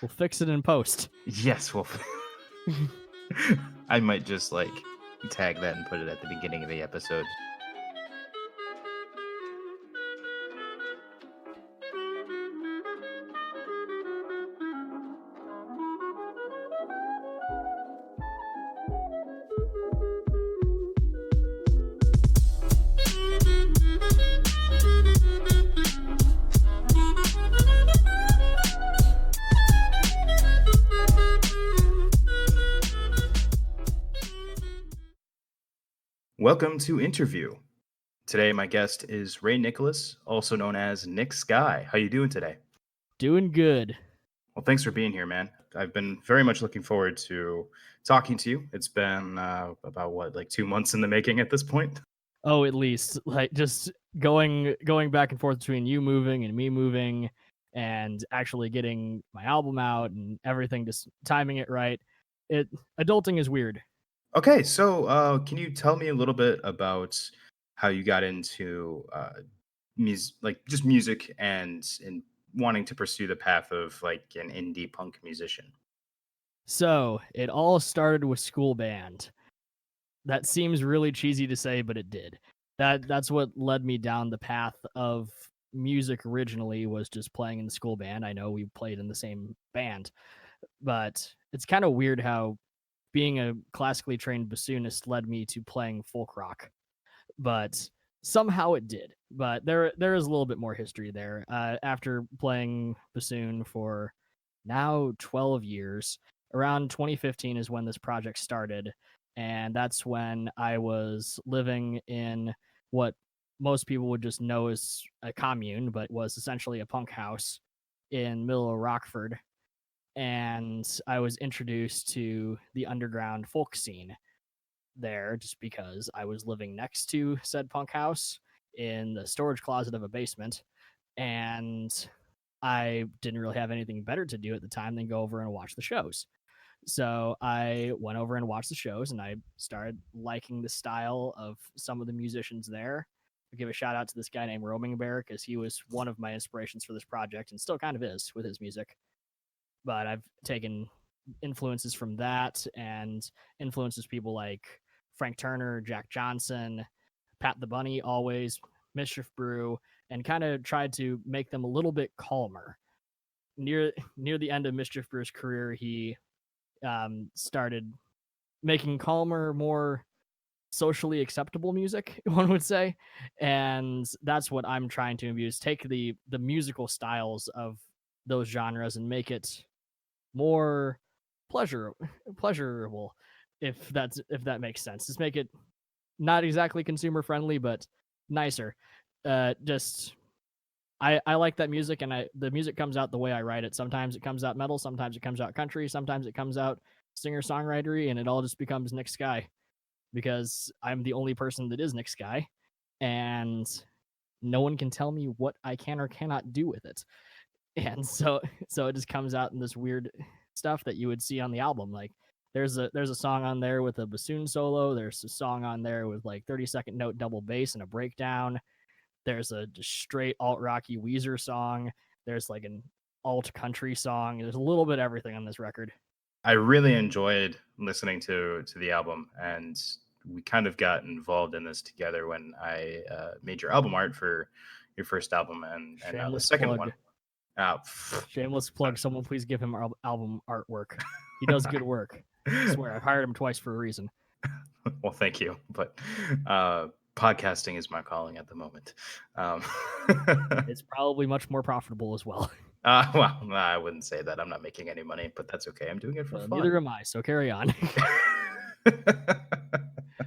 We'll fix it in post. Yes, well, I might just like tag that and put it at the beginning of the episode. Welcome to Interview. Today, my guest is Ray Nicholas, also known as Nick Sky. How you doing today? Doing good. Well, thanks for being here, man. I've been very much looking forward to talking to you. It's been about what, like 2 months in the making at this point. Oh, at least like just going back and forth between you moving and me moving and actually getting my album out and everything, just timing it right. It Adulting is weird. Okay, so can you tell me a little bit about how you got into music, like just music, and wanting to pursue the path of like an indie punk musician? So, it all started with school band. That seems really cheesy to say, but it did. That's what led me down the path of music originally, was just playing in the school band. I know we played in the same band, but it's kind of weird how being a classically trained bassoonist led me to playing folk rock, but somehow it did. But there is a little bit more history there. After playing bassoon for now 12 years, around 2015 is when this project started, and that's when I was living in what most people would just know as a commune, but was essentially a punk house in middle of Rockford, and I was introduced to the underground folk scene there just because I was living next to said punk house in the storage closet of a basement, and I didn't really have anything better to do at the time than go over and watch the shows. So I went over and watched the shows, and I started liking the style of some of the musicians there. I give a shout out to this guy named Roaming Bear, because he was one of my inspirations for this project and still kind of is with his music. But I've taken influences from that and influences people like Frank Turner, Jack Johnson, Pat the Bunny, always, Mischief Brew, and kind of tried to make them a little bit calmer. Near the end of Mischief Brew's career, he started making calmer, more socially acceptable music, one would say, and that's what I'm trying to imbue. Is take the musical styles of those genres and make it more pleasurable, if that makes sense. Just make it not exactly consumer friendly, but nicer. Just I like that music, and the music comes out the way I write it. Sometimes it comes out metal, sometimes it comes out country, sometimes it comes out singer songwritery, and it all just becomes Nick Sky, because I'm the only person that is Nick Sky, and no one can tell me what I can or cannot do with it. And so it just comes out in this weird stuff that you would see on the album. Like there's a song on there with a bassoon solo. There's a song on there with like 30-second note double bass and a breakdown. There's a just straight alt rocky Weezer song. There's like an alt country song. There's a little bit of everything on this record. I really enjoyed listening to the album, and we kind of got involved in this together when I made your album art for your first album and the Shameless second plug. one. Shameless plug. Someone please give him album artwork. He does good work. I swear, I've hired him twice for a reason. Well, thank you, but podcasting is my calling at the moment. It's probably much more profitable as well. Well, I wouldn't say that. I'm not making any money, but that's okay. I'm doing it for fun. Neither am I, so carry on.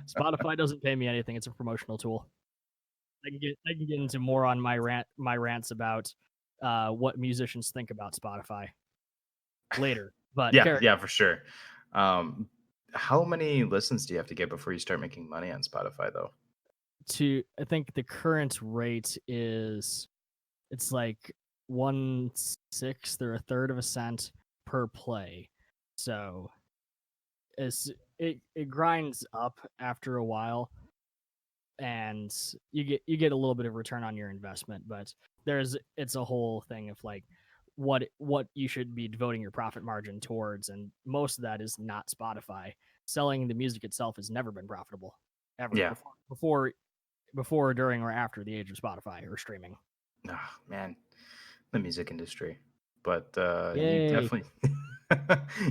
Spotify doesn't pay me anything. It's a promotional tool. I can get into more on my rants about what musicians think about Spotify later. But yeah, for sure. How many listens do you have to get before you start making money on Spotify, though? I think the current rate is, it's like 1/6 or a third of a cent per play. So it grinds up after a while, and you get a little bit of return on your investment, but it's a whole thing of like what you should be devoting your profit margin towards, and most of that is not Spotify. Selling the music itself has never been profitable ever Yeah. before, during, or after the age of Spotify or streaming. Oh, man, the music industry. But you Yay. definitely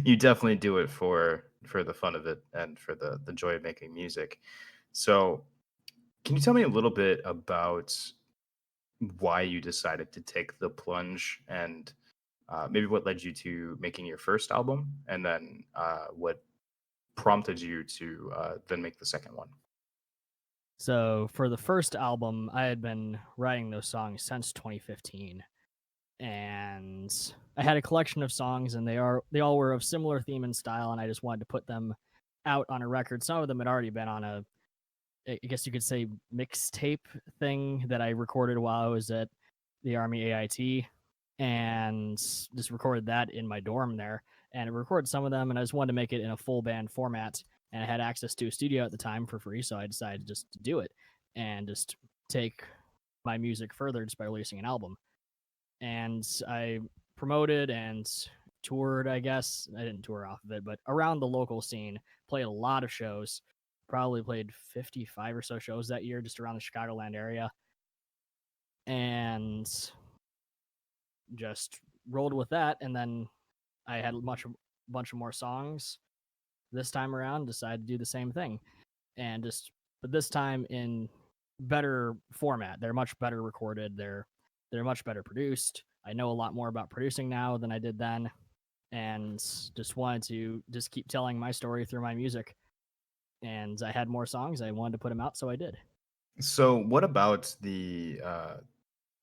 you definitely do it for the fun of it and for the joy of making music. So, can you tell me a little bit about why you decided to take the plunge and maybe what led you to making your first album, and then what prompted you to then make the second one? So for the first album, I had been writing those songs since 2015, and I had a collection of songs, and they all were of similar theme and style, and I just wanted to put them out on a record. Some of them had already been on I guess you could say, mixtape thing that I recorded while I was at the Army AIT, and just recorded that in my dorm there. And I recorded some of them, and I just wanted to make it in a full band format. And I had access to a studio at the time for free, so I decided just to do it and just take my music further just by releasing an album. And I promoted and toured, I guess. I didn't tour off of it, but around the local scene, played a lot of shows. Probably played 55 or so shows that year just around the Chicagoland area. And just rolled with that. And then I had a bunch of more songs this time around, decided to do the same thing. And just, but this time in better format. They're much better recorded. They're much better produced. I know a lot more about producing now than I did then, and just wanted to just keep telling my story through my music. And I had more songs. I wanted to put them out, so I did. So, what about the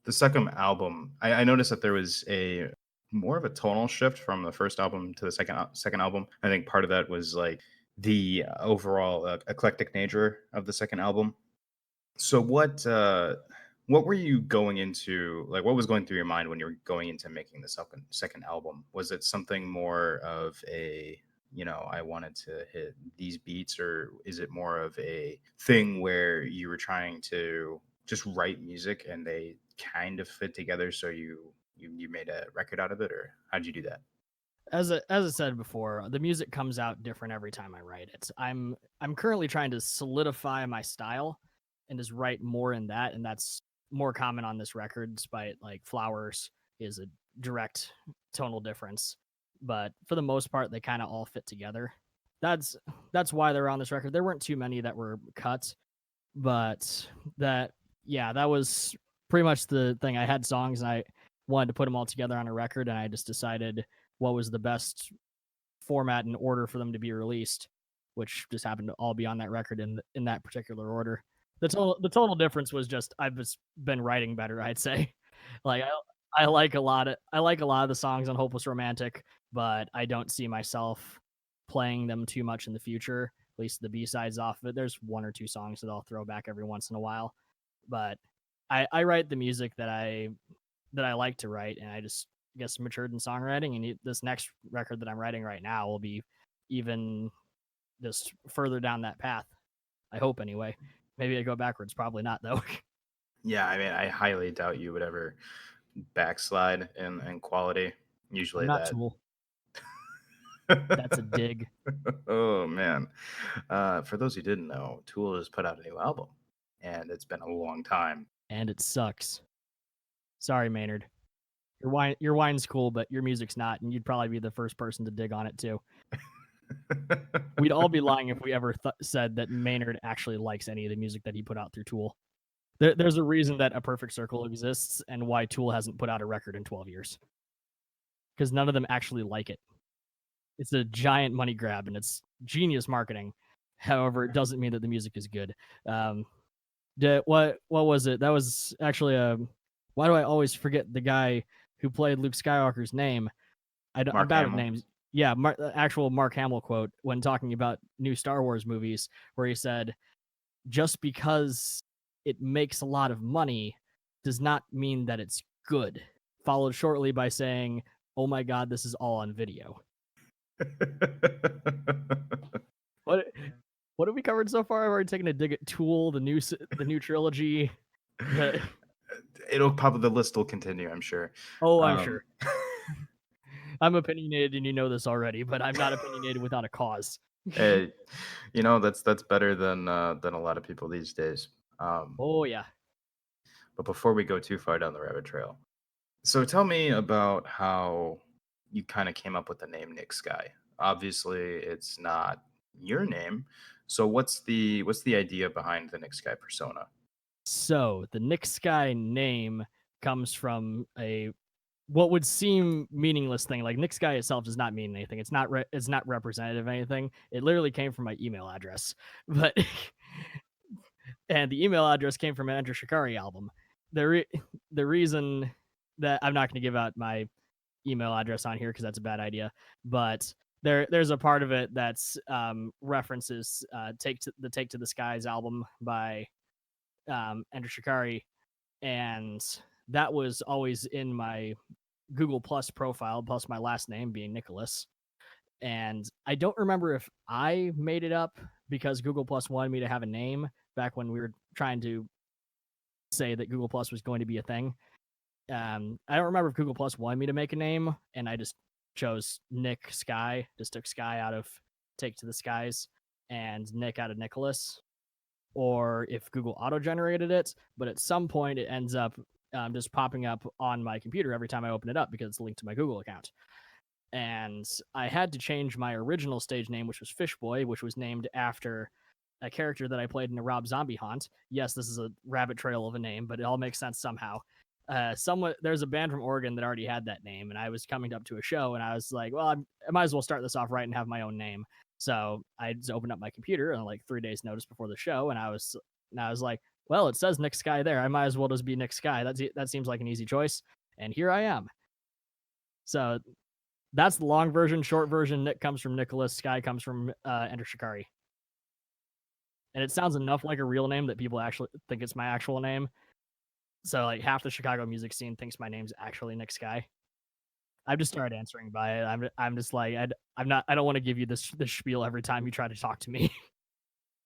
second album? I noticed that there was a more of a tonal shift from the first album to the second album. I think part of that was like the overall eclectic nature of the second album. So what were you going into, like what was going through your mind when you were going into making the second album? Was it something more of a, I wanted to hit these beats, or is it more of a thing where you were trying to just write music and they kind of fit together, so you made a record out of it, or how'd you do that? As I said before, the music comes out different every time I write it. I'm currently trying to solidify my style and just write more in that, and that's more common on this record, despite like Flowers is a direct tonal difference. But for the most part, they kind of all fit together. That's that's why they're on this record. There weren't too many that were cut, but that yeah, that was pretty much the thing. I had songs and I wanted to put them all together on a record, and I just decided what was the best format and order for them to be released, which just happened to all be on that record in that particular order. The total difference was just I've just been writing better, I'd say. Like I like a lot of the songs on Hopeless Romantic, but I don't see myself playing them too much in the future. At least the B sides off of it. There's one or two songs that I'll throw back every once in a while, but I write the music that I like to write, and I just guess matured in songwriting. And this next record that I'm writing right now will be even just further down that path. I hope anyway. Maybe I go backwards. Probably not though. Yeah, I mean, I highly doubt you would ever backslide in quality. I'm Usually not that. Tool. That's a dig, Oh man. For those who didn't know, Tool has put out a new album, and it's been a long time. and it sucks. Sorry, Maynard. Your wine's cool, but your music's not, and you'd probably be the first person to dig on it too. We'd all be lying if we ever said that Maynard actually likes any of the music that he put out through Tool. There's a reason that A Perfect Circle exists and why Tool hasn't put out a record in 12 years. Because none of them actually like it. It's a giant money grab and it's genius marketing. However, it doesn't mean that the music is good. What was it? That was actually a. Why do I always forget the guy who played Luke Skywalker's name? I'm Mark bad with Hamill. names. Yeah, the actual Mark Hamill quote when talking about new Star Wars movies, where he said, "Just because it makes a lot of money does not mean that it's good." Followed shortly by saying, "Oh my God, this is all on video." What what have we covered so far? I've already taken a dig at Tool, the new trilogy. The It'll probably, the list will continue, I'm sure. oh, I'm Um, sure. I'm opinionated, and you know this already, but I'm not opinionated without a cause. Hey, that's better than a lot of people these days. Um, Oh yeah. but before we go too far down the rabbit trail, so tell me about how you kind of came up with the name Nick Sky. Obviously, it's not your name. So what's the idea behind the Nick Sky persona? So the Nick Sky name comes from a what would seem meaningless thing. Like Nick Sky itself does not mean anything. It's not representative of anything. It literally came from my email address. But and the email address came from an Enter Shikari album. The re- the reason that I'm not going to give out my email address on here because that's a bad idea, but there's a part of it that's references Take to the Skies album by Enter Shikari, and that was always in my Google Plus profile, plus my last name being Nicholas. And I don't remember if I made it up because Google Plus wanted me to have a name back when we were trying to say that Google Plus was going to be a thing. I don't remember if Google Plus wanted me to make a name, and I just chose Nick Sky, just took Sky out of Take to the Skies and Nick out of Nicholas, or if Google auto generated it. But at some point, it ends up just popping up on my computer every time I open it up because it's linked to my Google account. And I had to change my original stage name, which was Fishboy, which was named after a character that I played in a Rob Zombie haunt. Yes, this is a rabbit trail of a name, but it all makes sense somehow. There's a band from Oregon that already had that name, and I was coming up to a show, and I was like, well, I might as well start this off right and have my own name. So I just opened up my computer on like 3 days notice before the show, and I was like, well, it says Nick Sky there. I might as well just be Nick Sky. That seems like an easy choice, and here I am. So that's the long version. Short version, Nick comes from Nicholas, Sky comes from Enter Shikari. And it sounds enough like a real name that people actually think it's my actual name. So like half the Chicago music scene thinks my name's actually Nick Sky. I've just started answering by it. I'm just like I don't want to give you this spiel every time you try to talk to me.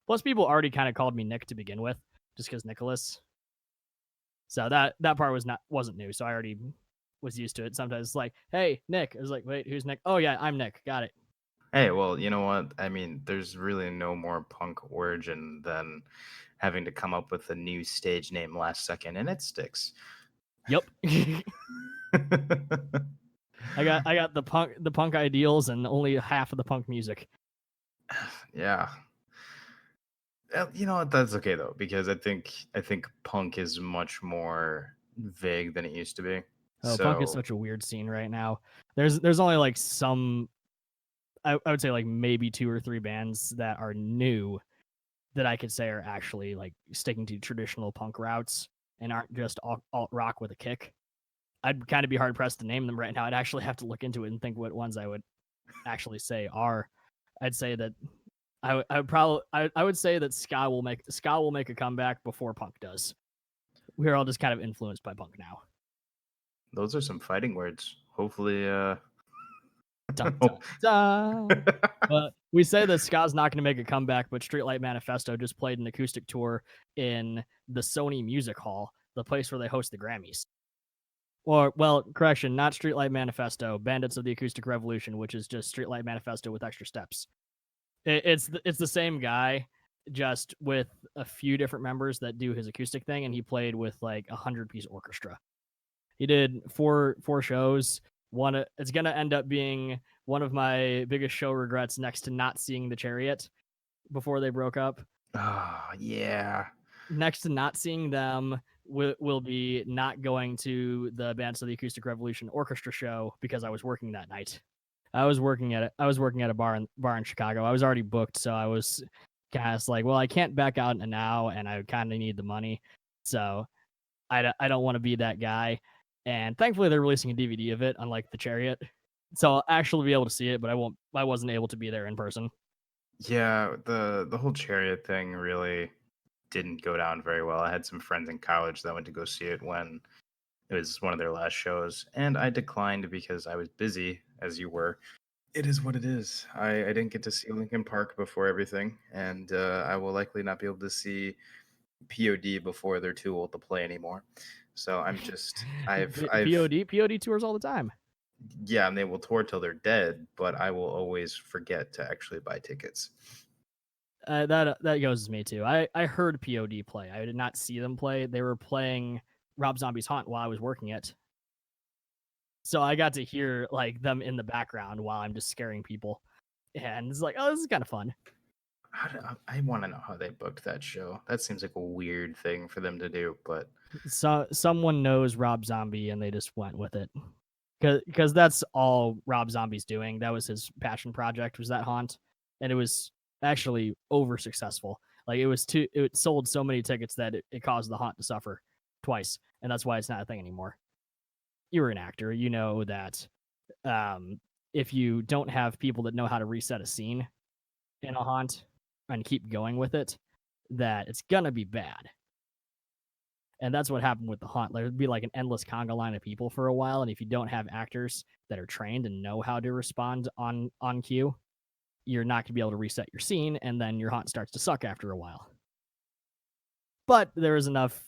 Plus, people already kind of called me Nick to begin with, just because Nicholas. So that part wasn't new. So I already was used to it. Sometimes it's like, hey, Nick. I was like, wait, who's Nick? Oh yeah, I'm Nick. Got it. Hey, well, you know what? I mean, there's really no more punk origin than having to come up with a new stage name last second, and it sticks. Yep. I got the punk ideals and only half of the punk music. Yeah. You know what? That's okay though, because I think punk is much more vague than it used to be. Oh, punk is So such a weird scene right now. There's only like some I would say like maybe two or three bands that are new that I could say are actually like sticking to traditional punk routes and aren't just alt rock with a kick. I'd kind of be hard pressed to name them right now. I'd actually have to look into it and think what ones I would actually say are. I'd say that I would say that ska will make a comeback before punk does. We're all just kind of influenced by punk now. those are some fighting words. Hopefully, Dun dun dun. But we say that ska's not going to make a comeback, but Streetlight Manifesto just played an acoustic tour in the Sony Music Hall, the place where they host the Grammys. Or, well, correction, not Streetlight Manifesto, Bandits of the Acoustic Revolution, which is just Streetlight Manifesto with extra steps. It's the same guy, just with a few different members that do his acoustic thing, and he played with like 100-piece orchestra. He did four shows. One it's gonna end up being one of my biggest show regrets next to not seeing the Chariot before they broke up. oh yeah. Next to not seeing them will be not going to the Bands of the Acoustic Revolution orchestra show because I was working that night. I was working at a bar in Chicago. I was already booked, so I was kind of like, well, I can't back out now, and I kind of need the money, so I don't want to be that guy. And thankfully, they're releasing a DVD of it, unlike the Chariot, so I'll actually be able to see it. But I wasn't able to be there in person. Yeah, the whole chariot thing really didn't go down very well. I had some friends in college that went to go see it when it was one of their last shows, and I declined because I was busy, as you were. It is what it is. I didn't get to see Lincoln Park before everything, and I will likely not be able to see POD before they're too old to play anymore. So I'm just I've POD tours all the time. Yeah, and they will tour till they're dead, but I will always forget to actually buy tickets. That goes with me too. I heard POD play. I did not see them play. They were playing Rob Zombie's Haunt while I was working it, so I got to hear like them in the background while I'm just scaring people, and it's like, oh, this is kind of fun. I want to know how they booked that show. That seems like a weird thing for them to do, but So someone knows Rob Zombie and they just went with it because that's all Rob Zombie's doing. That was his passion project, was that haunt, and it was actually over successful. Like it sold so many tickets that it caused the haunt to suffer twice, and that's why it's not a thing anymore. You're an actor, you know that um, if you don't have people that know how to reset a scene in a haunt and keep going with it, that it's gonna be bad. And that's what happened with the haunt. There'd be like an endless conga line of people for a while, and if you don't have actors that are trained and know how to respond on cue, you're not gonna be able to reset your scene, and then your haunt starts to suck after a while. But there was enough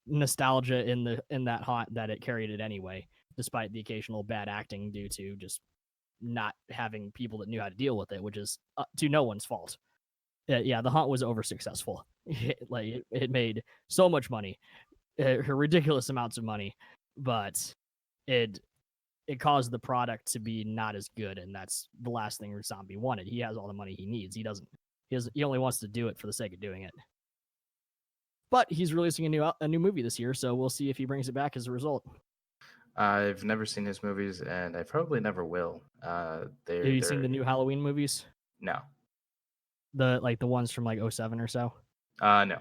nostalgia in that haunt that it carried it anyway, despite the occasional bad acting due to just not having people that knew how to deal with it, which is to no one's fault. Yeah, the haunt was over successful. It made so much money, ridiculous amounts of money, but it it caused the product to be not as good, and that's the last thing Zombie wanted. He has all the money he needs. He only wants to do it for the sake of doing it. But he's releasing a new movie this year, so we'll see if he brings it back as a result. I've never seen his movies, and I probably never will. Have you seen the new Halloween movies? No, The ones from like '07 or so? no,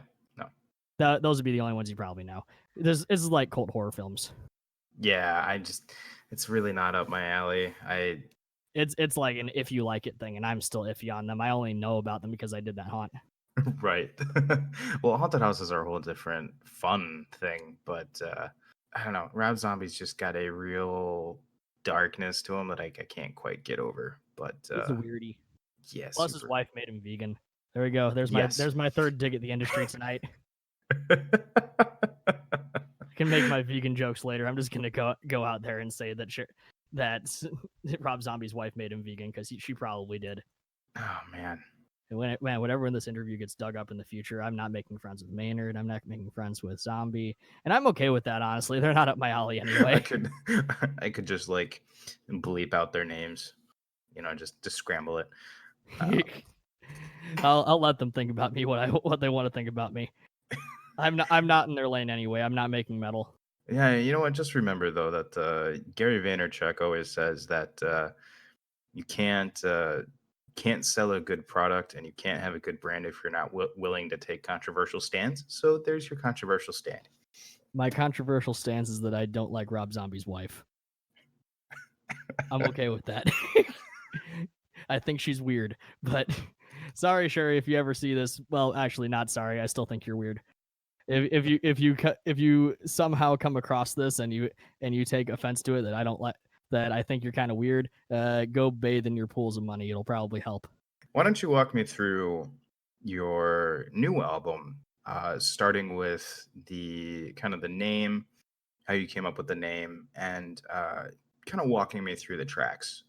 no. Those would be the only ones you probably know. This is like cult horror films. Yeah, it's really not up my alley. It's like an if you like it thing, and I'm still iffy on them. I only know about them because I did that haunt. Right. Well, haunted houses are a whole different fun thing, but I don't know. Rob Zombie's just got a real darkness to him that I can't quite get over. But He's a weirdie. yeah, Plus, his super. wife made him vegan. There we go. Yes. There's my third dig at the industry tonight. I can make my vegan jokes later. I'm just gonna go out there and say that Rob Zombie's wife made him vegan because she probably did. Oh man. And whenever in this interview gets dug up in the future, I'm not making friends with Maynard. I'm not making friends with Zombie, and I'm okay with that. Honestly, they're not up my alley anyway. I could just like bleep out their names, just scramble it. I'll let them think about me what they want to think about me. I'm not in their lane anyway. I'm not making metal. Yeah, you know what? Just remember though that Gary Vaynerchuk always says that you can't sell a good product and you can't have a good brand if you're not willing to take controversial stands. So there's your controversial stand. My controversial stance is that I don't like Rob Zombie's wife. I'm okay with that. I think she's weird, but sorry, Sherry, if you ever see this. Well, actually, not sorry. I still think you're weird. If you somehow come across this and you take offense to it that I don't like, that I think you're kind of weird, go bathe in your pools of money. It'll probably help. Why don't you walk me through your new album, starting with the kind of the name, how you came up with the name, and kind of walking me through the tracks.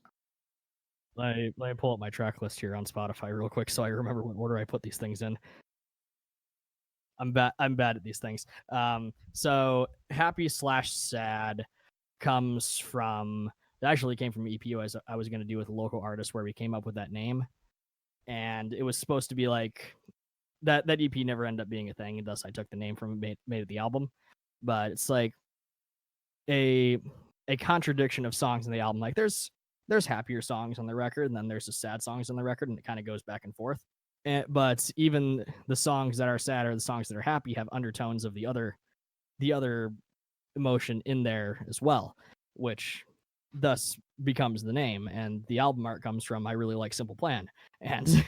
Let me pull up my track list here on Spotify real quick so I remember what order I put these things in. I'm bad at these things. So happy/sad comes from, it actually came from EPU as I was going to do with a local artist where we came up with that name, and it was supposed to be like that EP never ended up being a thing, and thus I took the name from it, made it the album. But it's like a contradiction of songs in the album. Like there's happier songs on the record, and then there's the sad songs on the record, and it kind of goes back and forth. But even the songs that are sad or the songs that are happy have undertones of the other emotion in there as well, which thus becomes the name. And the album art comes from, I really like Simple Plan, and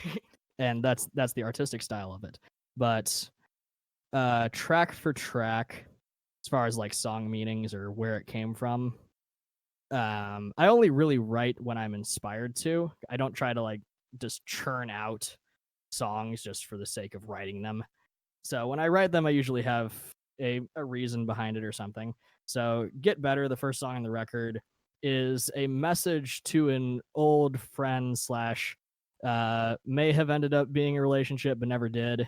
and that's the artistic style of it. But track for track, as far as like song meanings or where it came from, I only really write when I'm inspired to. I don't try to like just churn out songs just for the sake of writing them. So when I write them, I usually have a reason behind it or something. So Get Better, the first song on the record, is a message to an old friend slash may have ended up being a relationship but never did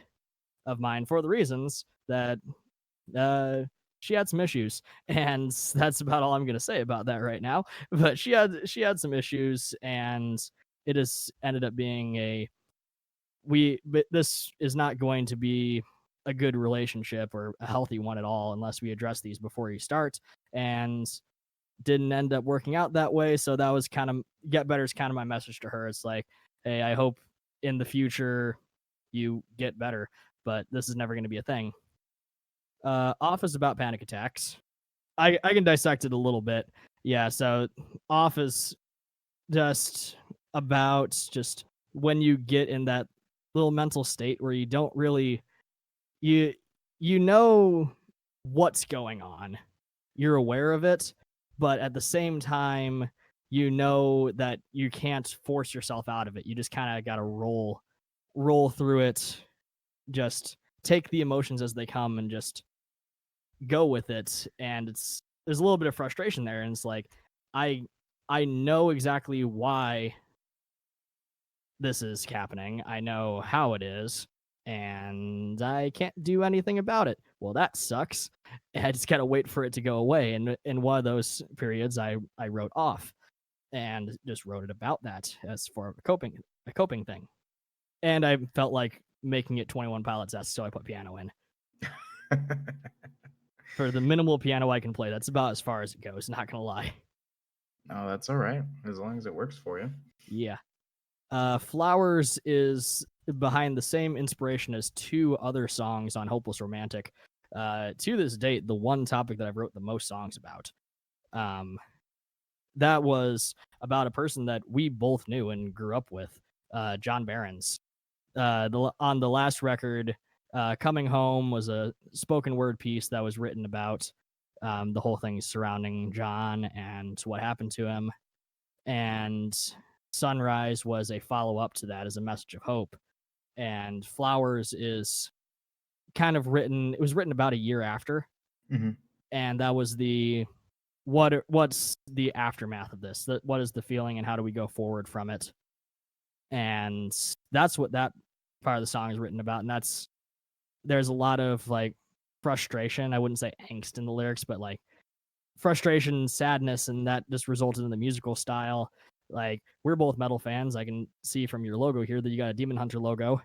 of mine for the reasons that uh, she had some issues, and that's about all I'm gonna say about that right now. But she had some issues, and it has ended up being a but this is not going to be a good relationship or a healthy one at all unless we address these before you start. And didn't end up working out that way. So that was kind of get better is kind of my message to her. It's like, hey, I hope in the future you get better, but this is never going to be a thing. Off is about panic attacks. I can dissect it a little bit. Yeah, so off is just about just when you get in that little mental state where you don't really you you know what's going on. You're aware of it, but at the same time, you know that you can't force yourself out of it. You just kind of got to roll through it, just take the emotions as they come and just go with it. And there's a little bit of frustration there, and it's like I I know exactly why this is happening. I know how it is, and I can't do anything about it. Well, that sucks. I just gotta wait for it to go away. And in one of those periods, I wrote off and just wrote it about that as for a coping thing. And I felt like making it 21 Pilots esque, so I put piano in for the minimal piano I can play. That's about as far as it goes. Not gonna lie. No, that's all right as long as it works for you. Yeah. Flowers is behind the same inspiration as two other songs on Hopeless Romantic. To this date, the one topic that I've wrote the most songs about. That was about a person that we both knew and grew up with, John Barons. On the last record, Coming Home was a spoken word piece that was written about the whole thing surrounding John and what happened to him. And Sunrise was a follow up to that as a message of hope. And Flowers is kind of written, it was written about a year after. Mm-hmm. And that was what's the aftermath of this? What is the feeling and how do we go forward from it? And that's what that part of the song is written about. And there's a lot of like frustration. I wouldn't say angst in the lyrics, but like frustration, sadness, and that just resulted in the musical style. Like, we're both metal fans. I can see from your logo here that you got a Demon Hunter logo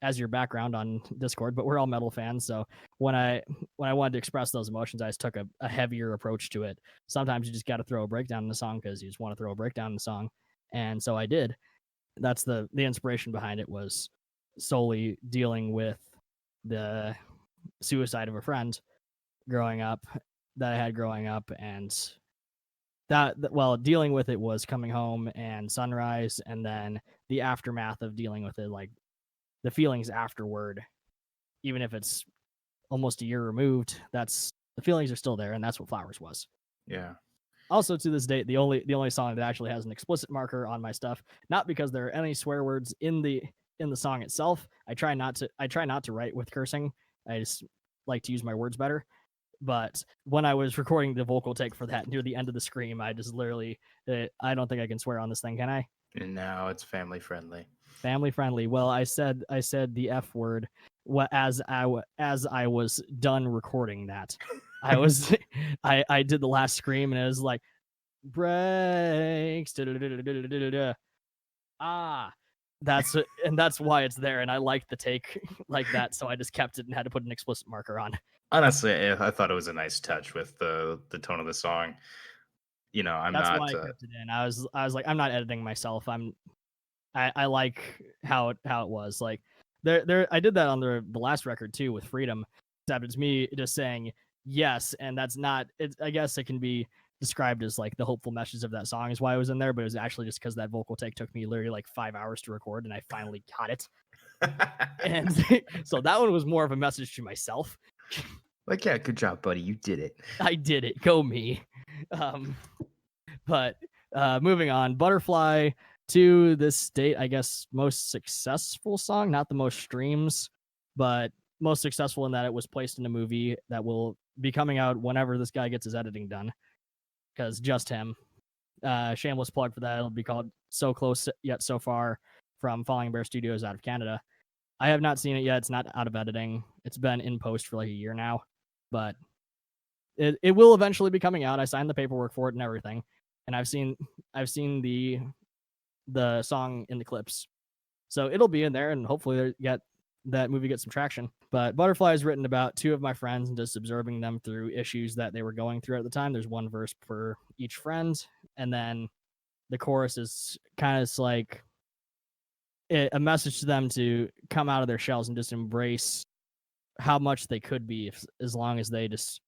as your background on Discord, but we're all metal fans. So when I wanted to express those emotions, I just took a heavier approach to it. Sometimes you just got to throw a breakdown in the song because you just want to throw a breakdown in the song, and so I did. That's the inspiration behind it, was solely dealing with the suicide of a friend growing up that I had growing up, and dealing with it was Coming Home and Sunrise, and then the aftermath of dealing with it, like the feelings afterward, even if it's almost a year removed, that's the feelings are still there, and that's what Flowers was. Yeah. Also, to this date, the only song that actually has an explicit marker on my stuff, not because there are any swear words in the song itself. I try not to write with cursing. I just like to use my words better. But when I was recording the vocal take for that near the end of the scream, I just literally, I don't think I can swear on this thing, can I? And now it's family friendly. Family friendly. Well, I said the F word as I was done recording that. I was I did the last scream and it was like breaks. Ah, that's why it's there, and I liked the take like that, so I just kept it and had to put an explicit marker on. Honestly, I thought it was a nice touch with the tone of the song. You know, I'm That's not. why I kept it in. I was like, I'm not editing myself. I like how it was. Like I did that on the last record too with Freedom. Except it's me just saying yes, and that's not it. I guess it can be described as like the hopeful message of that song is why I was in there, but it was actually just because that vocal take took me literally like 5 hours to record, and I finally got it. And so that one was more of a message to myself. Like, yeah, good job, buddy. You did it. I did it. Go me. But moving on, Butterfly, to this date, I guess most successful song, not the most streams, but most successful in that it was placed in a movie that will be coming out whenever this guy gets his editing done. because just him. Shameless plug for that. It'll be called So Close Yet So Far from Falling Bear Studios out of Canada. I have not seen it yet. It's not out of editing. It's been in post for like a year now, but it will eventually be coming out. I signed the paperwork for it and everything, and I've seen the song in the clips, so it'll be in there, and hopefully that movie gets some traction. But Butterfly is written about two of my friends and just observing them through issues that they were going through at the time. There's one verse per each friend, and then the chorus is kind of like a message to them to come out of their shells and just embrace how much they could be as long as they just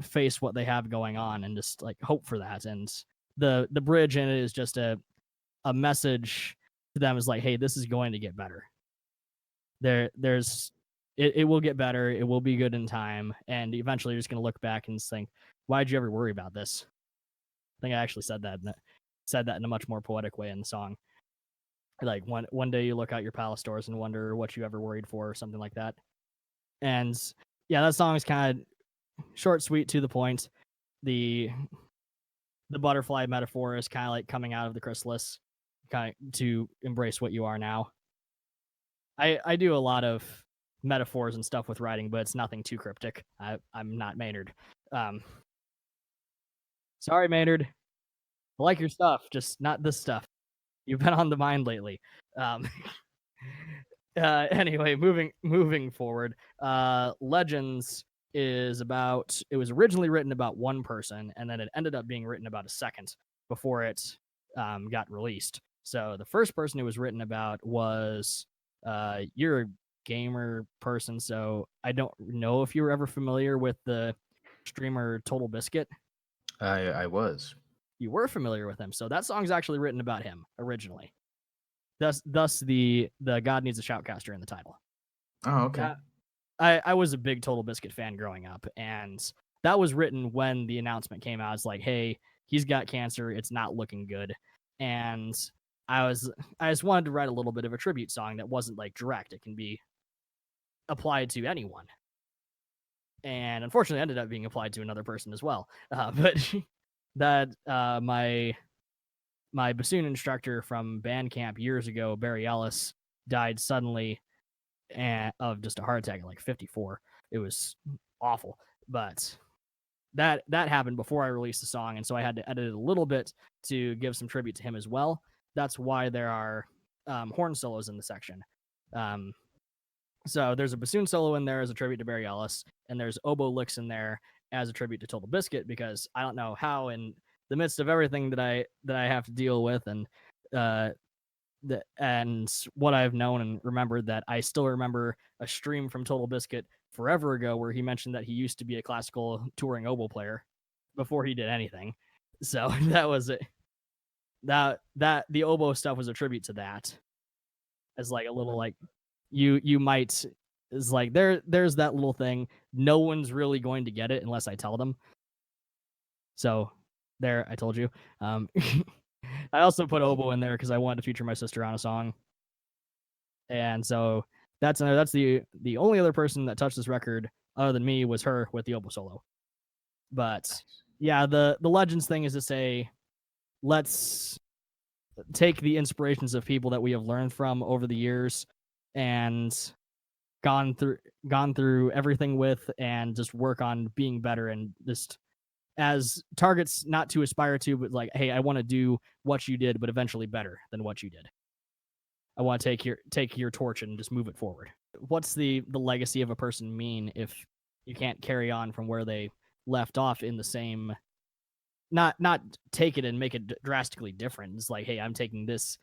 face what they have going on and just like hope for that. And the bridge in it is just a message to them is like, hey, this is going to get better. It will get better. It will be good in time. And eventually you're just going to look back and think, why'd you ever worry about this? I think I actually said that in a much more poetic way in the song. Like one day you look out your palace doors and wonder what you ever worried for or something like that. And yeah, that song is kind of short, sweet, to the point. The butterfly metaphor is kind of like coming out of the chrysalis, kind of to embrace what you are now. I do a lot of metaphors and stuff with writing, but it's nothing too cryptic. I'm not Maynard. Sorry, Maynard. I like your stuff, just not this stuff. You've been on the mind lately. Anyway, moving forward. Legends is about. It was originally written about one person, and then it ended up being written about a second before it got released. So the first person it was written about was you're a gamer person, so I don't know if you were ever familiar with the streamer Total Biscuit. I was. You were familiar with him, so that song's actually written about him originally. Thus the God Needs a Shoutcaster in the title. Oh, okay. I was a big Total Biscuit fan growing up, and that was written when the announcement came out. It's like, hey, he's got cancer. It's not looking good. And I just wanted to write a little bit of a tribute song that wasn't like direct. It can be applied to anyone. And unfortunately, it ended up being applied to another person as well. But that my bassoon instructor from band camp years ago, Barry Ellis, died suddenly of just a heart attack at like 54. It was awful, but that happened before I released the song, and so I had to edit it a little bit to give some tribute to him as well. That's why there are horn solos in the section. So there's a bassoon solo in there as a tribute to Barry Ellis, and there's oboe licks in there as a tribute to Total Biscuit, because I don't know how, in the midst of everything that I have to deal with, and and what I've known and remembered, that I still remember a stream from Total Biscuit forever ago where he mentioned that he used to be a classical touring oboe player before he did anything. So that was it. That the oboe stuff was a tribute to that, as like a little like you might is like there's that little thing. No one's really going to get it unless I tell them. So there, I told you. I also put oboe in there because I wanted to feature my sister on a song, and so that's the only other person that touched this record other than me was her with the oboe solo. But yeah, the Legends thing is to say, let's take the inspirations of people that we have learned from over the years and gone through everything with, and just work on being better, and just as targets not to aspire to, but like, hey, I want to do what you did, but eventually better than what you did. I want to take your torch and just move it forward. What's the legacy of a person mean if you can't carry on from where they left off in the same, not take it and make it drastically different. It's like, hey, I'm taking this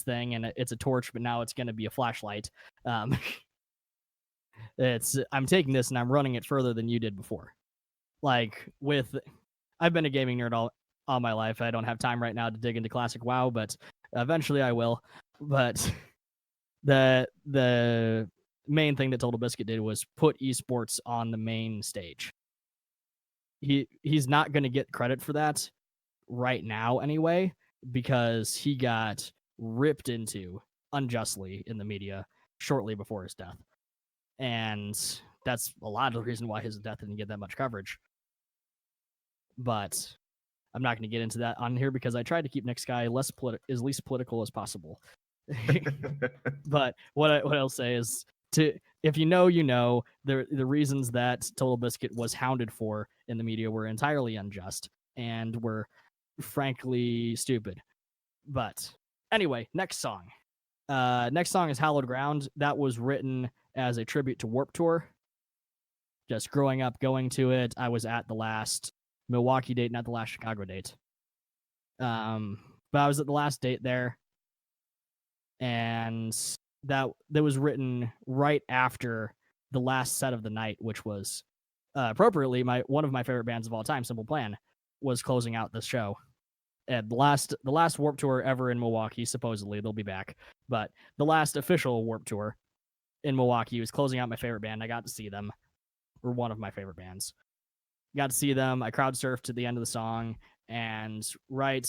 thing and it's a torch, but now it's going to be a flashlight. I'm taking this and I'm running it further than you did before. Like I've been a gaming nerd all my life. I don't have time right now to dig into classic WoW, but eventually I will. But the main thing that Total Biscuit did was put esports on the main stage. He's not going to get credit for that right now anyway, because he got ripped into unjustly in the media shortly before his death. And that's a lot of the reason why his death didn't get that much coverage. But I'm not going to get into that on here because I tried to keep Nick Sky as least political as possible. But what I'll say is, to if you know, you know, the reasons that Total Biscuit was hounded for in the media were entirely unjust and were frankly stupid. But anyway, next song. Next song is Hallowed Ground. That was written as a tribute to Warped Tour. Just growing up, going to it. I was at the last Milwaukee date, not the last Chicago date. But I was at the last date there, and that was written right after the last set of the night, which was appropriately one of my favorite bands of all time, Simple Plan, was closing out the show. And the last Warped Tour ever in Milwaukee, supposedly they'll be back, but the last official Warped Tour in Milwaukee was closing out my favorite band. I got to see them, or one of my favorite bands. Got to see them. I crowd surfed to the end of the song, and right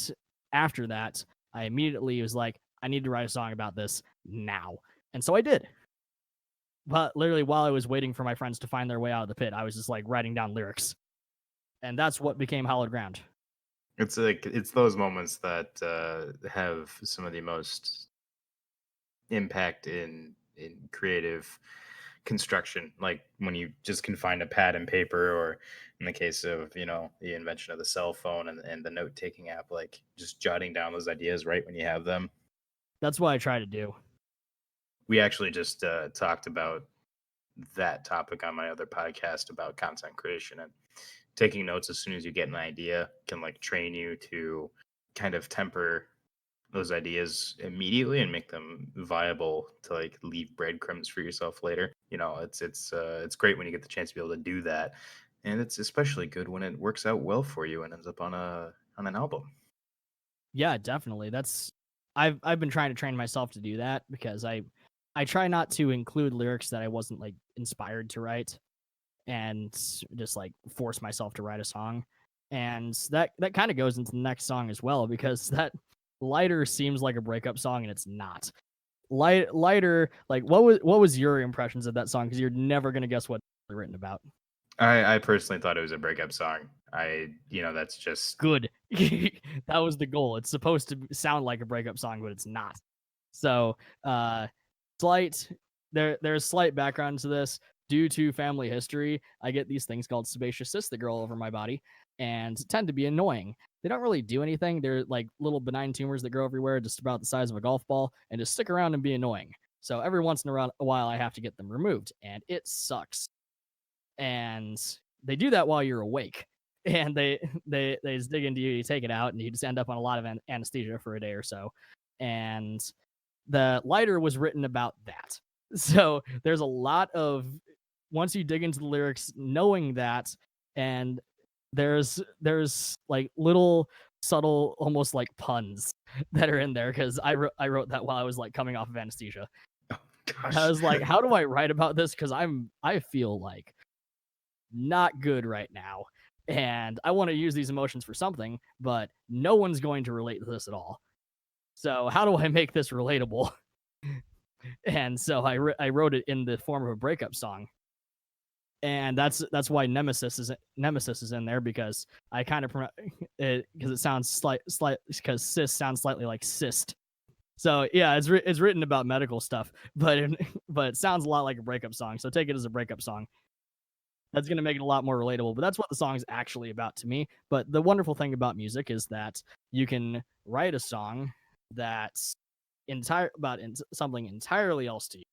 after that, I immediately was like, I need to write a song about this now. And so I did. But literally, while I was waiting for my friends to find their way out of the pit, I was just like writing down lyrics. And that's what became Hallowed Ground. It's like it's those moments that have some of the most impact in creative construction, like when you just can find a pad and paper, or in the case of, you know, the invention of the cell phone and the note taking app, like just jotting down those ideas right when you have them. That's what I try to do. We actually just talked about that topic on my other podcast about content creation, and taking notes as soon as you get an idea can like train you to kind of temper those ideas immediately and make them viable to like leave breadcrumbs for yourself later. You know, it's great when you get the chance to be able to do that, and it's especially good when it works out well for you and ends up on an album. Yeah, definitely. I've been trying to train myself to do that because I try not to include lyrics that I wasn't like inspired to write, and just like force myself to write a song. And that kind of goes into the next song as well, because that Lighter seems like a breakup song and it's not. Lighter, like what was your impressions of that song, because you're never going to guess what it's written about. I personally thought it was a breakup song. That's just Good. That was the goal. It's supposed to sound like a breakup song, but it's not. So slight there's slight background to this. Due to family history, I get these things called sebaceous cysts that grow over my body and tend to be annoying. They don't really do anything. They're like little benign tumors that grow everywhere, just about the size of a golf ball, and just stick around and be annoying. So every once in a while, I have to get them removed, and it sucks. And they do that while you're awake, and they just dig into you, you take it out, and you just end up on a lot of anesthesia for a day or so. And the Lighter was written about that. So there's a lot of, once you dig into the lyrics, knowing that, and there's like little subtle, almost like puns that are in there, because I wrote that while I was like coming off of anesthesia. oh I gosh. was like, how do I write about this? Because I feel like not good right now, and I want to use these emotions for something, but no one's going to relate to this at all. So how do I make this relatable? And so I wrote it in the form of a breakup song, and that's why Nemesis is in there, because I kind of it, because it sounds slight because cis sounds slightly like cyst. So yeah, it's written about medical stuff, but but it sounds a lot like a breakup song. So take it as a breakup song. That's going to make it a lot more relatable, but that's what the song's actually about to me. But the wonderful thing about music is that you can write a song that's something entirely else to you,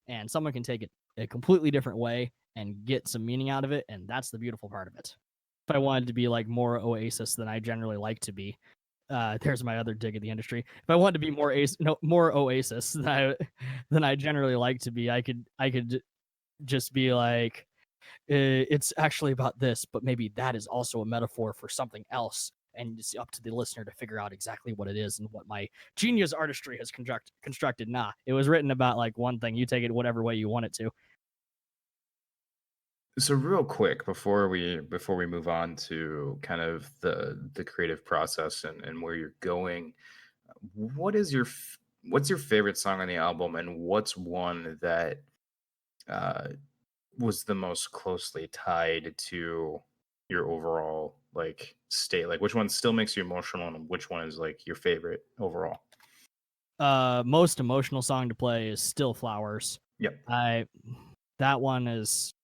and someone can take it a completely different way and get some meaning out of it, and that's the beautiful part of it. If I wanted to be like more Oasis than I generally like to be, there's my other dig at the industry. If I wanted to be more Oasis than I generally like to be, I could just be like, it's actually about this, but maybe that is also a metaphor for something else. And it's up to the listener to figure out exactly what it is and what my genius artistry has constructed. Nah, it was written about like one thing. You take it whatever way you want it to. So real quick before we move on to kind of the creative process and where you're going, what is what's your favorite song on the album, and what's one that uh, was the most closely tied to your overall like state? Like which one still makes you emotional and which one is like your favorite overall? Most emotional song to play is Still Flowers. Yep. I that one is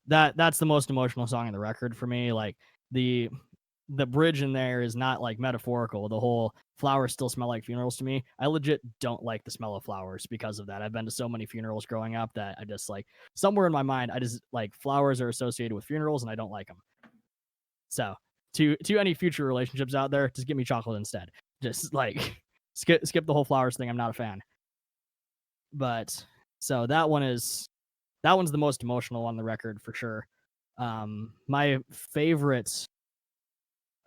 that's the most emotional song on the record for me. Like the the bridge in there is not like metaphorical. The whole flowers still smell like funerals to me. I legit don't like the smell of flowers because of that. I've been to so many funerals growing up that I just like somewhere in my mind I just like flowers are associated with funerals and I don't like them. So to any future relationships out there, just give me chocolate instead. Just like skip the whole flowers thing. I'm not a fan. But so that one's the most emotional on the record for sure. My favorite,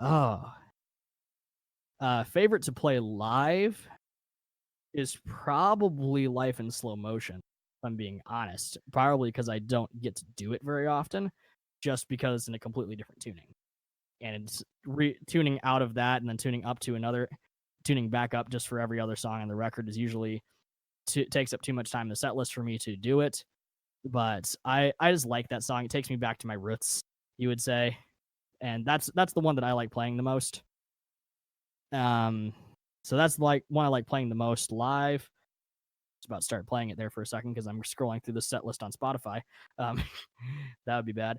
oh, favorite to play live is probably Life in Slow Motion. If I'm being honest, probably because I don't get to do it very often, just because it's in a completely different tuning, and it's tuning out of that and then tuning up to another, tuning back up just for every other song on the record is usually takes up too much time in the set list for me to do it. But I just like that song. It takes me back to my roots, you would say, and that's the one that I like playing the most. Um, so that's like one I like playing the most live. Just about to start playing it there for a second because I'm scrolling through the set list on Spotify. Um, that would be bad.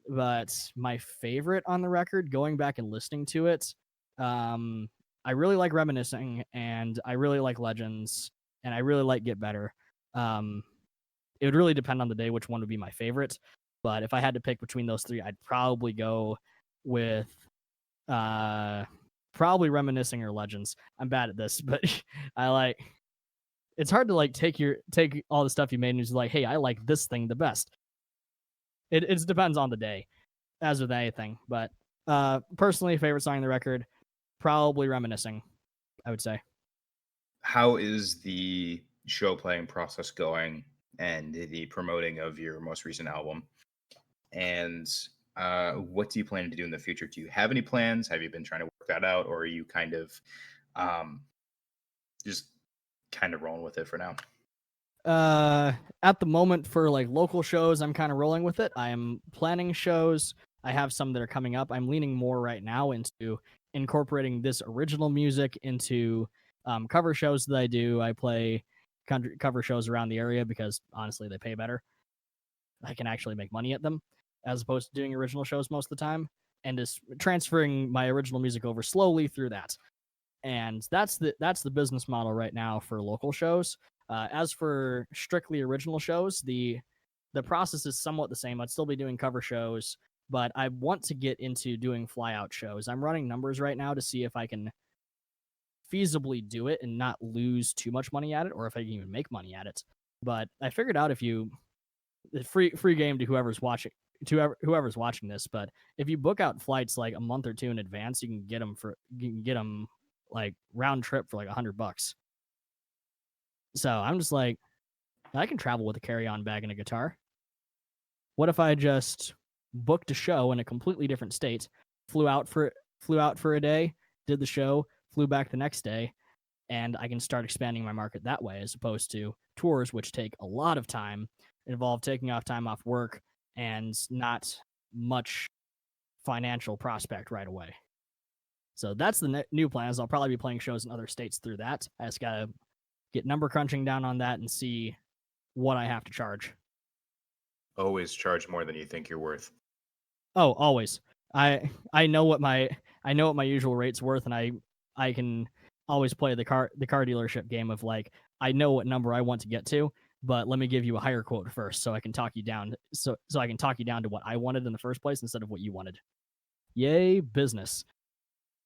But my favorite on the record, going back and listening to it, I really like Reminiscing, and I really like Legends, and I really like Get Better. Um, it would really depend on the day which one would be my favorite. But if I had to pick between those three, I'd probably go with uh probably Reminiscing or Legends. I'm bad at this, but I like it's hard to like take all the stuff you made and just like, hey, I like this thing the best. It depends on the day, as with anything. But personally, favorite song on the record, probably Reminiscing, I would say. How is the show playing process going and the promoting of your most recent album? And what do you plan to do in the future? Do you have any plans? Have you been trying to work that out, or are you kind of um, just kind of rolling with it for now? Uh, at the moment for like local shows, I'm kind of rolling with it. I am planning shows. I have some that are coming up. I'm leaning more right now into incorporating this original music into cover shows that I do. I play country cover shows around the area because honestly, they pay better. I can actually make money at them as opposed to doing original shows most of the time, and just transferring my original music over slowly through that. And that's the business model right now for local shows. As for strictly original shows, the process is somewhat the same. I'd still be doing cover shows, but I want to get into doing fly out shows. I'm running numbers right now to see if I can feasibly do it and not lose too much money at it, or if I can even make money at it. But I figured out if you free game to whoever's watching, whoever's watching this, but if you book out flights like a month or two in advance, you can get them like round trip for like $100. So I'm just like, I can travel with a carry-on bag and a guitar. What if I just booked a show in a completely different state, flew out for a day, did the show, flew back the next day, and I can start expanding my market that way, as opposed to tours, which take a lot of time, involve taking off time off work, and not much financial prospect right away. So that's the new plan. Is I'll probably be playing shows in other states through that. I just gotta get number crunching down on that and see what I have to charge. Always charge more than you think you're worth. Oh, always. I know what my usual rate's worth, and I can always play the car dealership game of like, I know what number I want to get to, but let me give you a higher quote first so I can talk you down, so I can talk you down to what I wanted in the first place instead of what you wanted. Yay, business.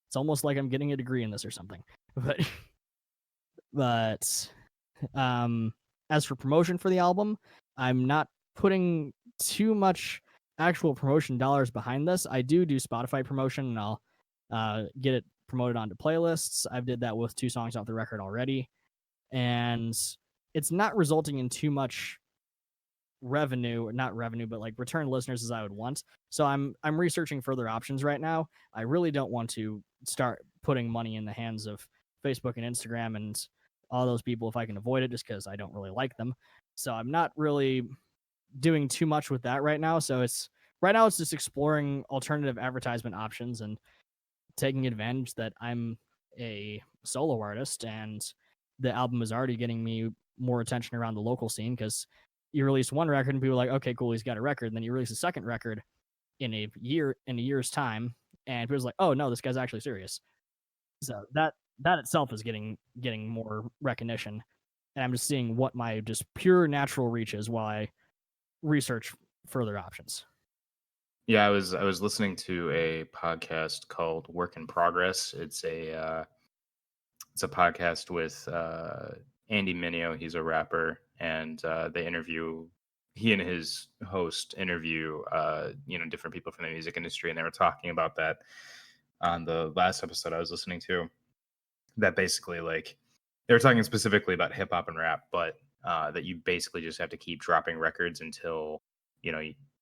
It's almost like I'm getting a degree in this or something. But but as for promotion for the album, I'm not putting too much actual promotion dollars behind this. I do Spotify promotion, and I'll get it promoted onto playlists. I've did that with 2 songs off the record already, and it's not resulting in too much revenue, or not revenue, but like return listeners as I would want. So I'm researching further options right now. I really don't want to start putting money in the hands of Facebook and Instagram and all those people if I can avoid it, just because I don't really like them. So I'm not really doing too much with that right now. So it's right now it's just exploring alternative advertisement options and taking advantage that I'm a solo artist and the album is already getting me more attention around the local scene because you release one record and people are like, okay, cool, he's got a record. And then you release a second record in a year's time, and people's like, oh no, this guy's actually serious. So that itself is getting more recognition. And I'm just seeing what my just pure natural reach is while I research further options. Yeah, I was listening to a podcast called Work in Progress. It's a podcast with Andy Mineo. He's a rapper, and he and his host interview different people from the music industry, and they were talking about that on the last episode I was listening to. That basically, like, they were talking specifically about hip hop and rap, but that you basically just have to keep dropping records until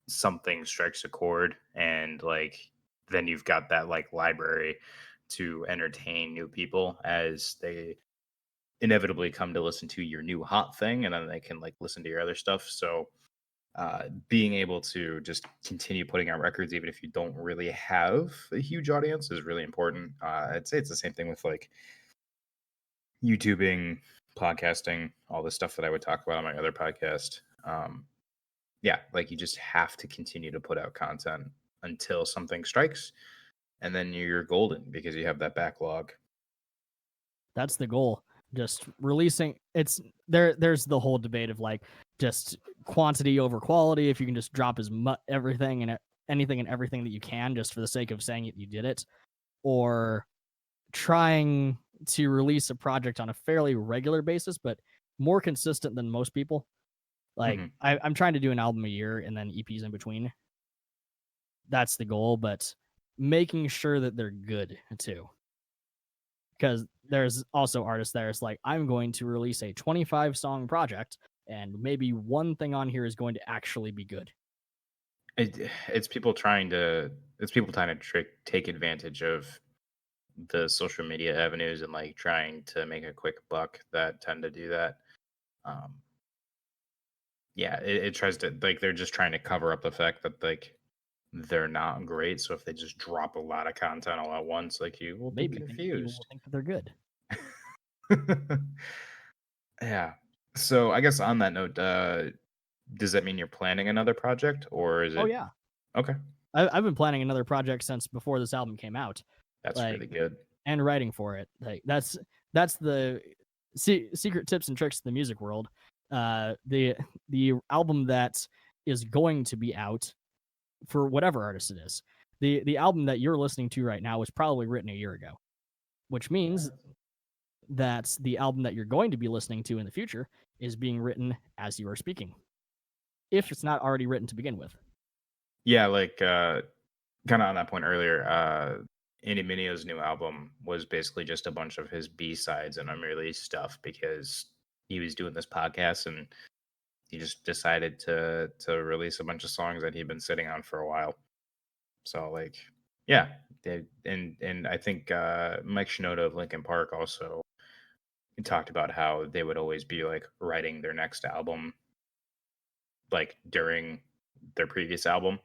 something strikes a chord, and like then you've got that like library to entertain new people as they inevitably come to listen to your new hot thing, and then they can like listen to your other stuff. So being able to just continue putting out records even if you don't really have a huge audience is really important. I'd say it's the same thing with like YouTubing, podcasting, all the stuff that I would talk about on my other podcast. Yeah, like you just have to continue to put out content until something strikes, and then you're golden because you have that backlog. That's the goal. Just releasing there's the whole debate of like just quantity over quality. If you can just drop as much everything and anything and everything that you can just for the sake of saying it you did it, or trying to release a project on a fairly regular basis, but more consistent than most people. Like Mhm. I'm trying to do an album a year and then EPs in between. That's the goal, but making sure that they're good too. Because there's also artists that are like, I'm going to release a 25 song project, and maybe one thing on here is going to actually be good. It's people trying to take advantage of the social media avenues and like trying to make a quick buck that tend to do that. Um, yeah, it tries to like they're just trying to cover up the fact that like they're not great. So if they just drop a lot of content all at once, like you will be Maybe people will confused. think that they're good. Yeah. So I guess on that note, does that mean you're planning another project or is Oh it yeah, okay? I've been planning another project since before this album came out, That's like, really good. and writing for it. Like that's the secret tips and tricks of the music world. The album that is going to be out for whatever artist it is. The album that you're listening to right now was probably written a year ago, which means that the album that you're going to be listening to in the future is being written as you are speaking, if it's not already written to begin with. Yeah, like kind of on that point earlier, Andy Mineo's new album was basically just a bunch of his B sides and unreleased stuff because he was doing this podcast and he just decided to release a bunch of songs that he'd been sitting on for a while. So like, yeah, and I think Mike Shinoda of Linkin Park also talked about how they would always be like writing their next album like during their previous album.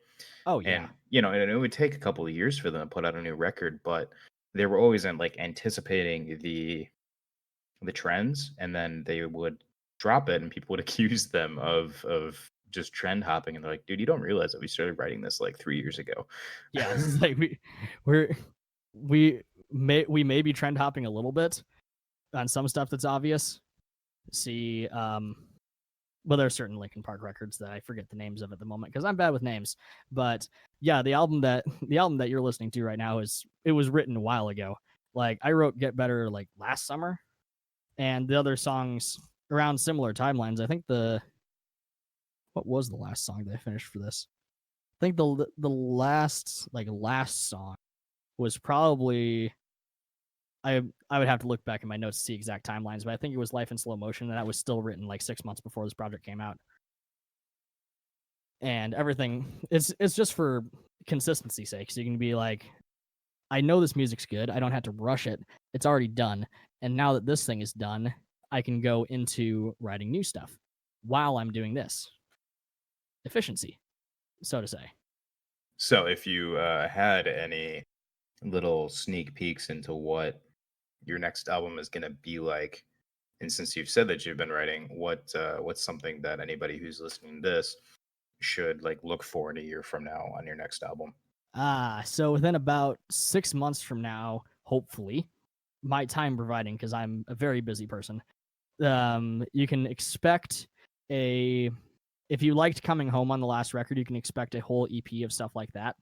Oh yeah, And, and it would take a couple of years for them to put out a new record, but they were always in like anticipating the trends, and then they would drop it and people would accuse them of just trend hopping, and they're like, dude, you don't realize that we started writing this like 3 years ago. yeah. It's like we're we may be trend hopping a little bit on some stuff that's obvious. See, well, there's certain Linkin Park records that I forget the names of at the moment because I'm bad with names. But yeah, the album that you're listening to right now it was written a while ago. Like I wrote Get Better like last summer, and the other songs around similar timelines. I think what was the last song that I finished for this? I think the last song was probably I would have to look back in my notes to see exact timelines, but I think it was Life in Slow Motion, and that was still written like 6 months before this project came out. And everything it's just for consistency sake. So you can be like, I know this music's good. I don't have to rush it. It's already done. And now that this thing is done, I can go into writing new stuff while I'm doing this. Efficiency, so to say. So, if you had any little sneak peeks into what your next album is going to be like, and since you've said that you've been writing, what's something that anybody who's listening to this should like look for in a year from now on your next album? So within about 6 months from now, hopefully, my time providing, because I'm a very busy person, you can expect a. If you liked Coming Home on the last record, you can expect a whole EP of stuff like that.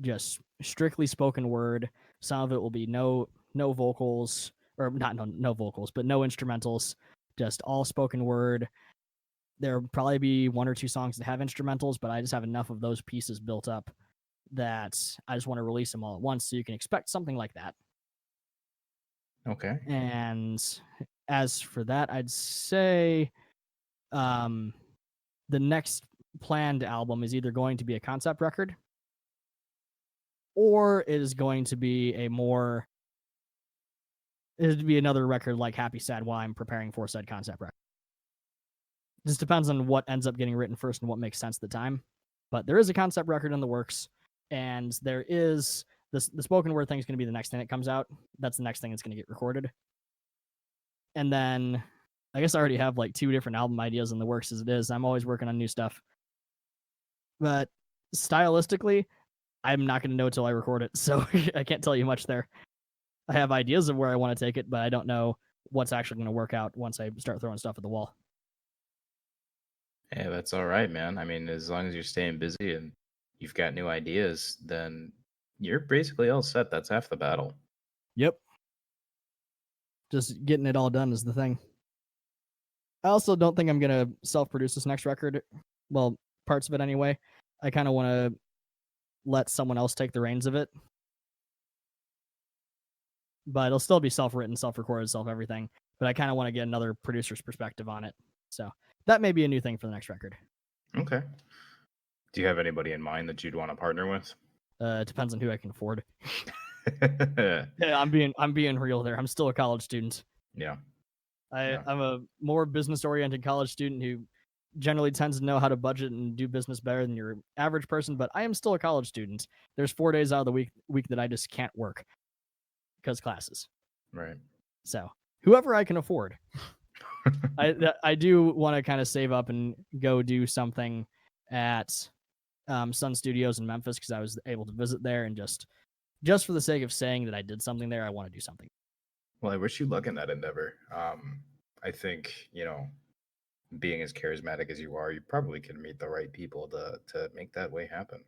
Just strictly spoken word. Some of it will be no vocals, or not no vocals, but no instrumentals. Just all spoken word. There'll probably be one or two songs that have instrumentals, but I just have enough of those pieces built up that I just want to release them all at once. So you can expect something like that. Okay. And as for that, I'd say the next planned album is either going to be a concept record or it is going to be another record like Happy Sad while I'm preparing for said concept record. Just depends on what ends up getting written first and what makes sense at the time. But there is a concept record in the works, and there is the spoken word thing is going to be the next thing that comes out. That's the next thing that's going to get recorded. And then I guess I already have like 2 different album ideas in the works as it is. I'm always working on new stuff. But stylistically, I'm not going to know till I record it, so I can't tell you much there. I have ideas of where I want to take it, but I don't know what's actually going to work out once I start throwing stuff at the wall. Yeah, that's all right, man. I mean, as long as you're staying busy and you've got new ideas, then you're basically all set. That's half the battle. Yep. Just getting it all done is the thing. I also don't think I'm going to self-produce this next record. Well, parts of it anyway. I kind of want to let someone else take the reins of it. But it'll still be self-written, self-recorded, self-everything. But I kind of want to get another producer's perspective on it. So that may be a new thing for the next record. Okay. Do you have anybody in mind that you'd want to partner with? It depends on who I can afford. Yeah, I'm being real there. I'm still a college student. Yeah. I'm a more business-oriented college student who generally tends to know how to budget and do business better than your average person, but I am still a college student. There's 4 days out of the week that I just can't work because classes. Right. So whoever I can afford. I do want to kind of save up and go do something at Sun Studios in Memphis because I was able to visit there, and just for the sake of saying that I did something there, I want to do something. Well, I wish you luck in that endeavor. I think, being as charismatic as you are, you probably can meet the right people to make that way happen.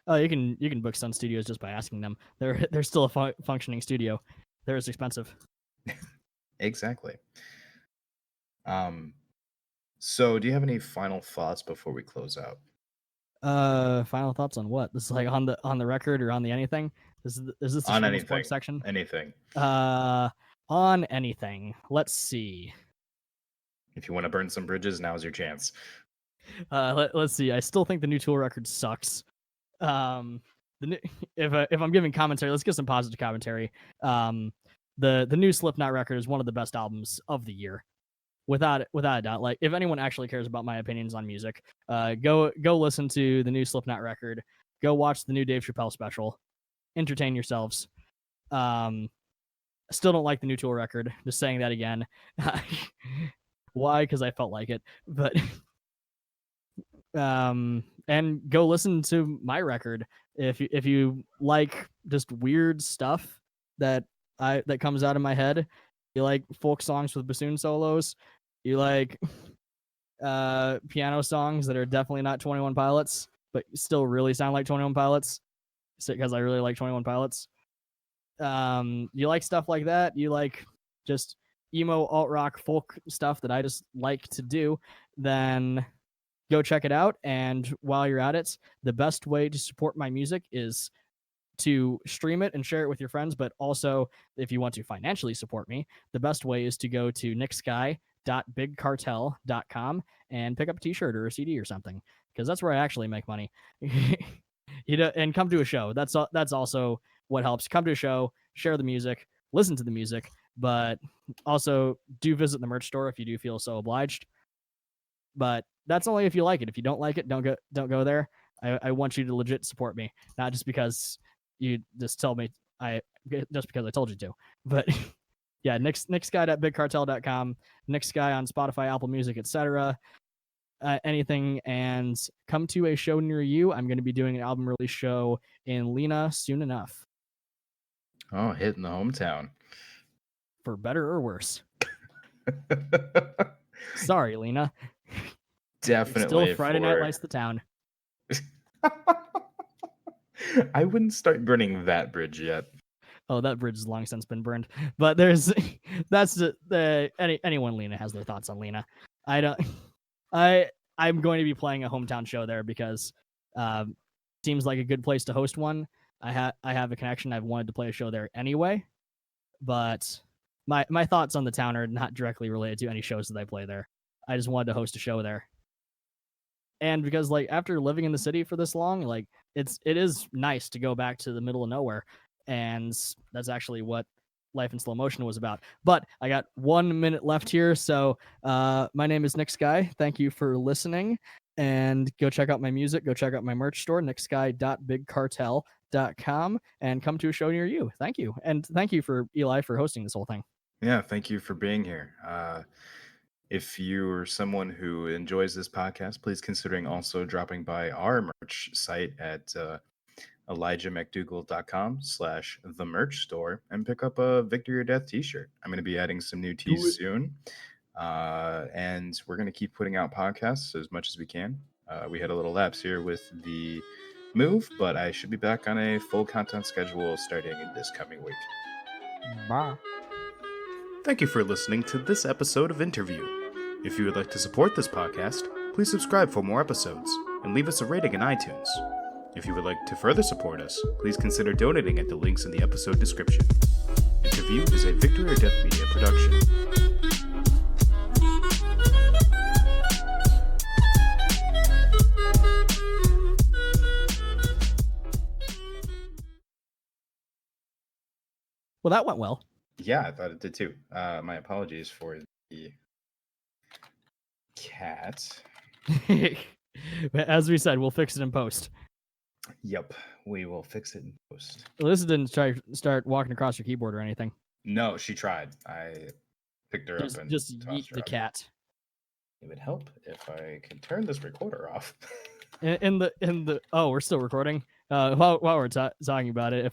Oh, you can book Sun Studios just by asking them. They're still a functioning studio. They're as expensive. Exactly. So do you have any final thoughts before we close out? Final thoughts on what? This is like on the record or on the anything? Is this the On Schmigel anything. Sports section? Anything. On anything. Let's see. If you want to burn some bridges, now's your chance. Let's see. I still think the new Tool record sucks. If I'm giving commentary, let's get some positive commentary. The new Slipknot record is one of the best albums of the year, without a doubt. Like, if anyone actually cares about my opinions on music, go listen to the new Slipknot record. Go watch the new Dave Chappelle special. Entertain yourselves. I still don't like the new Tool record. Just saying that again. Why? Because I felt like it. But and go listen to my record if you like just weird stuff that comes out of my head. You like folk songs with bassoon solos. You like piano songs that are definitely not 21 Pilots, but still really sound like 21 Pilots, because I really like 21 Pilots. You like stuff like that. You like just emo, alt rock, folk stuff that I just like to do. Then go check it out. And while you're at it, the best way to support my music is to stream it and share it with your friends. But also, if you want to financially support me, the best way is to go to nicksky.bigcartel.com and pick up a t-shirt or a CD or something, because that's where I actually make money. And come to a show. That's also what helps. Come to a show, share the music, listen to the music, but also do visit the merch store if you do feel so obliged. But that's only if you like it. If you don't like it, don't go there. I want you to legit support me, not just because you just tell me just because I told you to. But yeah, nicksky.bigcartel.com, nicksky on Spotify, Apple Music, etc. Anything, and come to a show near you. I'm going to be doing an album release show in Lena soon enough. Oh, hitting the hometown. For better or worse. Sorry, Lena. Definitely. Still Friday Night Lights the town. I wouldn't start burning that bridge yet. Oh, that bridge has long since been burned. But that's anyone Lena has their thoughts on Lena. I'm going to be playing a hometown show there because seems like a good place to host one. I have a connection. I've wanted to play a show there anyway, but my thoughts on the town are not directly related to any shows that I play there. I just wanted to host a show there. And because like after living in the city for this long, like it is nice to go back to the middle of nowhere. And that's actually what Life in Slow Motion was about. But I got 1 minute left here. So my name is Nick Sky. Thank you for listening. And go check out my music. Go check out my merch store, nicksky.bigcartel.com, and come to a show near you. Thank you. And thank you for Eli for hosting this whole thing. Yeah, thank you for being here. If you're someone who enjoys this podcast, please considering also dropping by our merch site at ElijahMcDougall.com/the merch store and pick up a Victory or Death t-shirt. I'm going to be adding some new tees soon. And we're going to keep putting out podcasts as much as we can. We had a little lapse here with the move, but I should be back on a full content schedule starting in this coming week. Bye. Thank you for listening to this episode of Interview. If you would like to support this podcast, please subscribe for more episodes and leave us a rating in iTunes. If you would like to further support us, please consider donating at the links in the episode description. Interview is a Victory or Death Media production. Well, that went well. Yeah, I thought it did too. My apologies for the cat. As we said, we'll fix it in post. Yep, we will fix it in post. Alyssa didn't start walking across your keyboard or anything. No, she tried. I picked her up and just tossed yeet her the out. cat. It would help if I could turn this recorder off. in the we're still recording. While we're talking about it,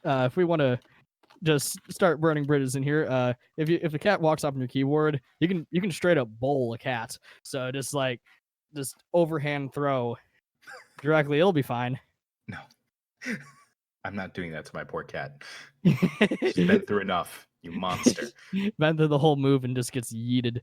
if we want to just start burning bridges in here, if a cat walks up on your keyboard, you can straight up bowl a cat. So just overhand throw directly, it'll be fine. No, I'm not doing that to my poor cat. She's been through enough, you monster. Been through the whole move and just gets yeeted.